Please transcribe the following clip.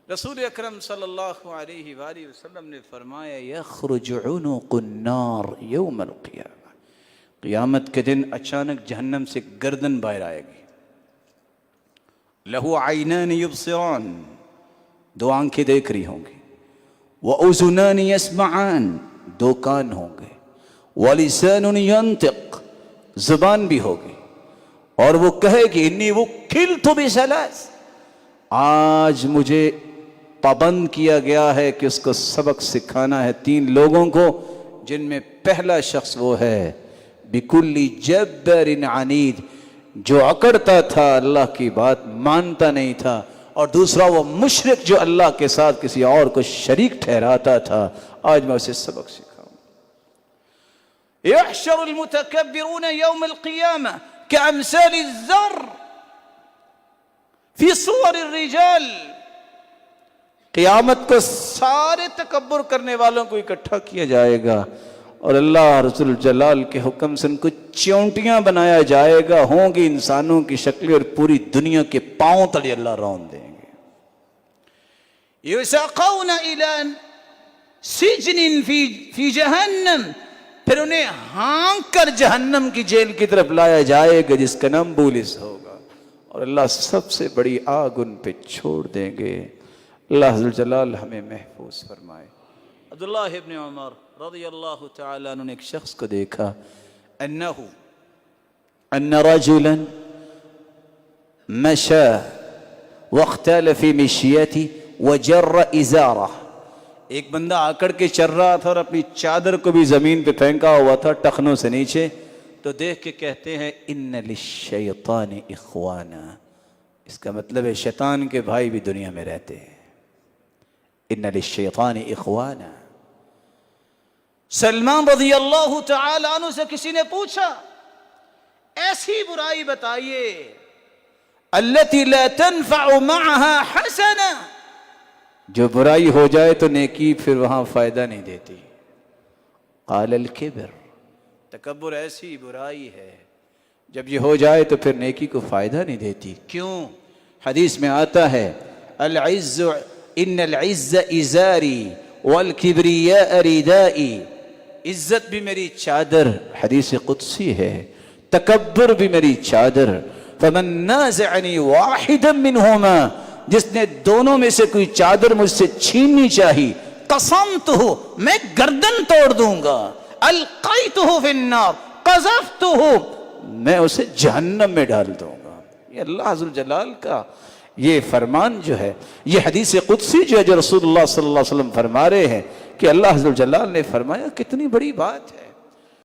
رسول اکرم صلی اللہ علیہ وآلہ وسلم نے فرمایا یخرج عنق النار یوم القیامہ، قیامت کے دن اچانک جہنم سے گردن باہر آئے گی. لہو عینان یبصران، دو آنکھیں دیکھ رہی ہوں گی. وَأُذُنَانِ يَسْمَعَانِ، دو کان ہوں گے. وَلِسَانٌ يَنطِقُ، زبان بھی ہوگی. اور وہ کہے گی انی وُكِّلْتُ بِثَلَاثٍ، آج مجھے پابند کیا گیا ہے کہ اس کو سبق سکھانا ہے تین لوگوں کو، جن میں پہلا شخص وہ ہے بِكُلِّ جَبَّرٍ عَنِيدٍ، جو اکڑتا تھا، اللہ کی بات مانتا نہیں تھا. اور دوسرا وہ مشرک جو اللہ کے ساتھ کسی اور کو شریک ٹھہراتا تھا. آج میں اسے سبق سکھاؤں. يحشر المتكبرون يوم القيامة كأمثال الذر في صور الرجال، قیامت کو سارے تکبر کرنے والوں کو اکٹھا کیا جائے گا اور اللہ رسول الجلال کے حکم سے ان کو چونٹیاں بنایا جائے گا. ہوں گی انسانوں کی شکلیں اور پوری دنیا کے پاؤں تلے اللہ رون دیں گے. یساقون الی سجن فی جہنم، پھر انہیں ہانک کر جہنم کی جیل کی طرف لایا جائے گا جس کا نام بولس ہوگا، اور اللہ سب سے بڑی آگ ان پہ چھوڑ دیں گے. اللہ عز و جلال ہمیں محفوظ فرمائے. عبداللہ ابن عمر رضی اللہ تعالیٰ عنہ نے ایک شخص کو دیکھا، ان رجلا مشى واختال في مشيته وجر ازارہ، ایک بندہ آکڑ کے چل رہا تھا اور اپنی چادر کو بھی زمین پہ پھینکا ہوا تھا ٹخنوں سے نیچے. تو دیکھ کے کہتے ہیں ان للشیطان اخوانا، اس کا مطلب ہے شیطان کے بھائی بھی دنیا میں رہتے ہیں. ان للشیطان اخوانا. سلمان رضی اللہ تعالی عنہ سے کسی نے پوچھا ایسی برائی بتائیے التی لا تنفع معها حسنہ، جو برائی ہو جائے تو نیکی پھر وہاں فائدہ نہیں دیتی. قال الکبر، تکبر ایسی برائی ہے جب یہ ہو جائے تو پھر نیکی کو فائدہ نہیں دیتی. کیوں؟ حدیث میں آتا ہے العز ان العز ازاری والکبریاء ردائی، عزت بھی میری چادر، حدیث قدسی ہے، تکبر بھی میری چادر. فمن نازعنی واحدا منہما، جس نے دونوں میں سے کوئی چادر مجھ سے چھیننی چاہی، قسمتہ، میں گردن توڑ دوں گا. القیتہ فی النار، قذفتہ، میں اسے جہنم میں ڈال دوں گا. یہ اللہ عز و جلال کا یہ فرمان جو ہے، یہ حدیث قدسی جو ہے جو رسول اللہ صلی اللہ علیہ وسلم فرما رہے ہیں کہ اللہ عز و جلال نے فرمایا. کتنی بڑی بات ہے.